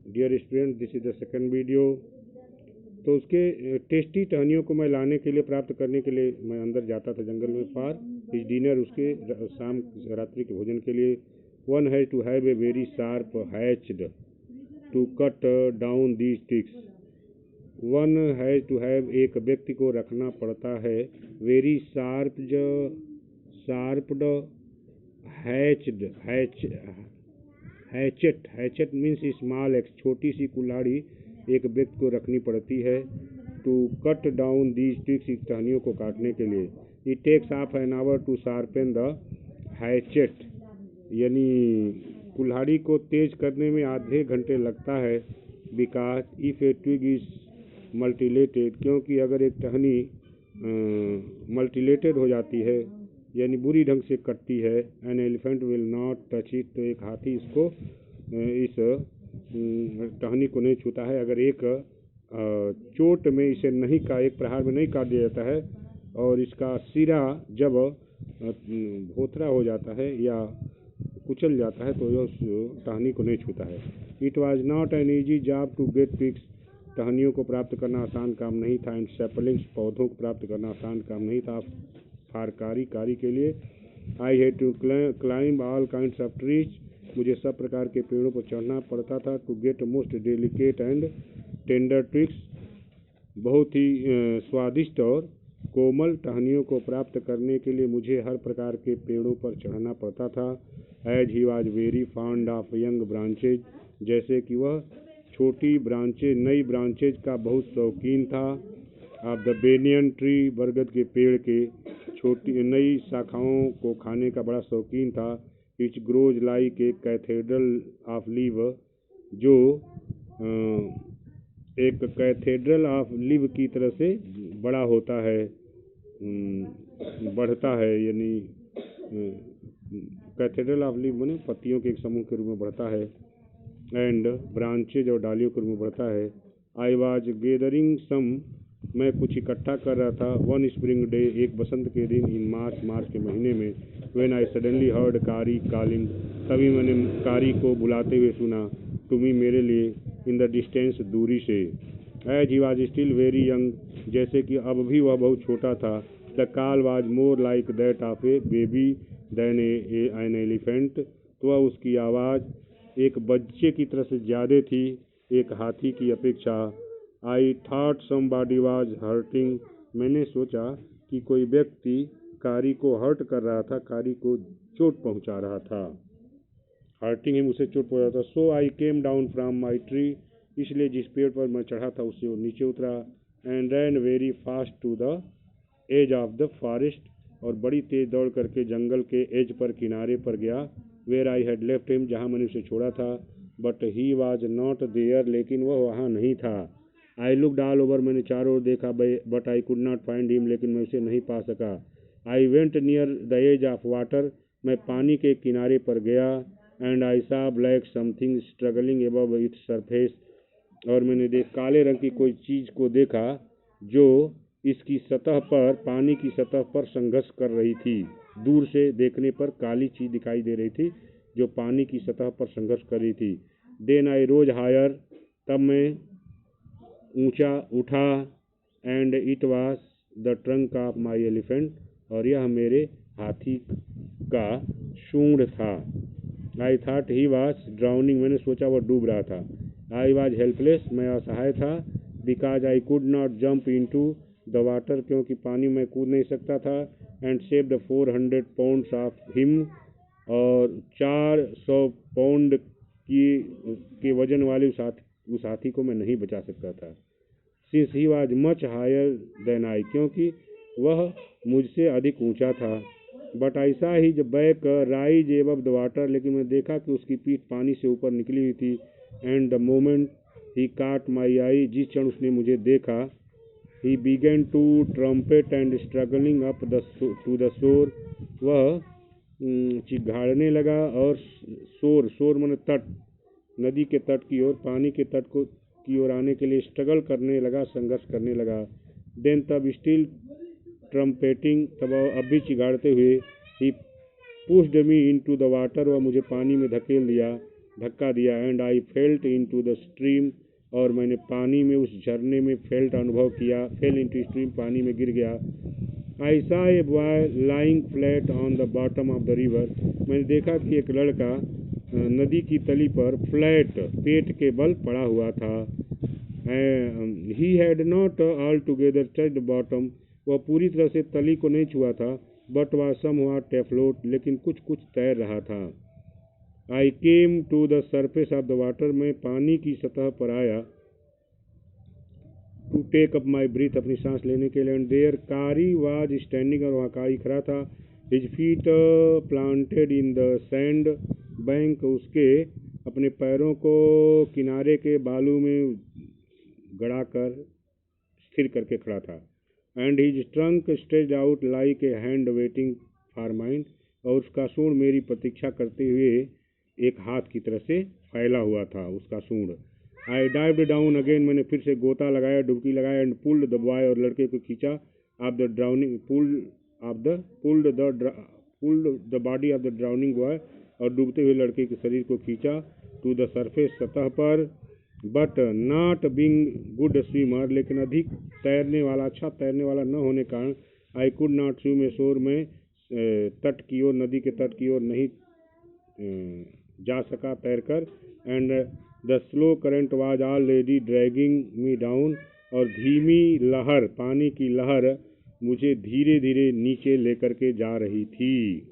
Dear student, this is the second video. तो उसके tasty टहनियों को मैं लाने के लिए, प्राप्त करने के लिए मैं अंदर जाता था जंगल में फॉर हिज डिनर, उसके शाम रात्रि के भोजन के लिए। One has to have a very sharp hatchet to cut down the sticks. One has to have, एक व्यक्ति को रखना पड़ता है, very sharped hatchet hatchet means small axe, छोटी सी कुल्हाड़ी एक व्यक्ति को रखनी पड़ती है, to cut down the sticks, टहनियों को काटने के लिए। It takes half an hour to sharpen the hatchet, यानी कुल्हाड़ी को तेज करने में आधे घंटे लगता है। Because if a twig is mutilated, क्योंकि अगर एक टहनी मल्टीलेटेड हो जाती है यानी बुरी ढंग से कटती है, an elephant will not touch it, तो एक हाथी इसको इस टहनी को नहीं छूता है। अगर एक चोट में इसे नहीं का एक प्रहार में नहीं काट दिया जाता है और इसका सिरा जब भोथरा हो जाता है या कुचल जाता है तो यह उस टहनी को नहीं छूता है। It was not an easy job to get twigs, टहनियों को प्राप्त करना आसान काम नहीं था। एंड सैपलिंग्स, पौधों को प्राप्त करना आसान काम नहीं था फारकारी के लिए। I had to climb all kinds of trees, मुझे सब प्रकार के पेड़ों पर चढ़ना पड़ता था, to get most delicate and tender twigs, बहुत ही स्वादिष्ट और कोमल टहनियों को प्राप्त करने के लिए मुझे हर प्रकार के पेड़ों पर चढ़ना पड़ता था। As he was very fond of young branches, जैसे कि वह छोटी ब्रांचेज, नई ब्रांचेज का बहुत शौकीन था। ऑफ द बेनियन ट्री, बरगद के पेड़ के छोटी नई शाखाओं को खाने का बड़ा शौकीन था। Etch grows like a cathedral of leave, जो एक कैथेड्रल ऑफ लीव की तरह से बड़ा होता है, बढ़ता है, यानी कैथेड्रल ऑफ लीव माने पत्तियों के एक समूह के रूप में बढ़ता है। एंड ब्रांचेज, और डालियों के रूप में बढ़ता है। आई वॉज गेदरिंग सम, मैं कुछ इकट्ठा कर रहा था। वन स्प्रिंग डे, एक बसंत के दिन, इन मार्च के महीने में। व्हेन आई सडनली हर्ड कारी कॉलिंग, तभी मैंने कारी को बुलाते हुए सुना, टू मी, मेरे लिए, इन द डिस्टेंस, दूरी से। As he was still very young, जैसे कि अब भी वह बहुत छोटा था। The call was more like that of a baby than an elephant, तो वह उसकी आवाज़ एक बच्चे की तरह से ज़्यादा थी एक हाथी की अपेक्षा। I thought somebody was hurting, मैंने सोचा कि कोई व्यक्ति कारी को हर्ट कर रहा था, कारी को चोट पहुंचा रहा था। हर्टिंग ही मुझसे चोट पहुंचा था। So I came down from my tree, इसलिए जिस पेड़ पर मैं चढ़ा था उससे वो नीचे उतरा। And ran very fast to the edge of the forest, और बड़ी तेज दौड़ करके जंगल के एज पर, किनारे पर गया। Where I had left him, जहाँ मैंने उसे छोड़ा था। But he was not there, लेकिन वह वहाँ नहीं था। आई लुकड ऑल ओवर, मैंने चारों ओर देखा, but I could not find him, लेकिन मैं उसे नहीं पा सका। I went near the edge of water, मैं पानी के किनारे पर गया। And I saw black something struggling above its surface, और मैंने काले रंग की कोई चीज़ को देखा जो इसकी सतह पर, पानी की सतह पर संघर्ष कर रही थी। दूर से देखने पर काली चीज़ दिखाई दे रही थी जो पानी की सतह पर संघर्ष कर रही थी। देन आई रोज हायर, तब मैं ऊंचा उठा। And it was the trunk of my elephant, और यह मेरे हाथी का सूंड था। I thought he was drowning, मैंने सोचा वह डूब रहा था। आई वाज हेल्पलेस, मैं असहाय था। Because I could not jump into the water, क्योंकि पानी में कूद नहीं सकता था। And save the 400 pounds of him, और 400 पाउंड के वजन वाले उस हाथी को मैं नहीं बचा सकता था। Since he was much higher than I, क्योंकि वह मुझसे अधिक ऊंचा था। But I saw he back rise above the water, लेकिन मैं देखा कि उसकी पीठ पानी से ऊपर निकली हुई थी। एंड द मोमेंट ही काट माई आई, जिस क्षण उसने मुझे देखा, he began to trumpet and struggling up to the shore, वह चिघाड़ने लगा और शोर माने तट, नदी के तट की ओर, पानी के तट की ओर आने के लिए स्ट्रगल करने लगा, संघर्ष करने लगा। देन तब स्टिल ट्रम्पेटिंग, तब अब भी चिघाड़ते हुए, he pushed me into the water, वह मुझे पानी में धकेल दिया। धक्का दिया। And I felt into the stream, और मैंने पानी में, उस झरने में फेल्ट अनुभव किया। फेल इन टू स्ट्रीम, पानी में गिर गया। I saw a boy lying flat on the bottom of the river, मैंने देखा कि एक लड़का नदी की तली पर फ्लैट, पेट के बल पड़ा हुआ था। He had not all together touched bottom, वह पूरी तरह से तली को नहीं छुआ था। बट वह समव्हाट अफ्लोट, लेकिन कुछ कुछ तैर रहा था। I came to the surface of the water, मैं पानी की सतह पर आया। To take up my breath, अपनी सांस लेने के लिए। And there Kari was standing, और वहाँ कारी खड़ा था। His feet planted in the sand bank, उसके अपने पैरों को किनारे के बालू में गड़ाकर स्थिर करके खड़ा था। And his trunk stretched out like a hand waiting for mine, और उसका सूंड मेरी प्रतीक्षा करते हुए एक हाथ की तरह से फैला हुआ था उसका सूंड। आई डाइव्ड डाउन अगेन, मैंने फिर से गोता लगाया, डुबकी लगाया। एंड पुल्ड द बॉय, और लड़के को खींचा। Of the drowning pulled the body of the drowning boy, और डूबते हुए लड़के के शरीर को खींचा। टू द सरफेस, सतह पर। But not being good swimmer, लेकिन अधिक तैरने वाला, अच्छा तैरने वाला न होने के कारण आई कुड नॉट स्विम ए शोर, में तट की ओर, नदी के तट की ओर नहीं जा सका तैरकर। And the slow current was already dragging me down, और धीमी लहर, पानी की लहर मुझे धीरे धीरे नीचे लेकर के जा रही थी।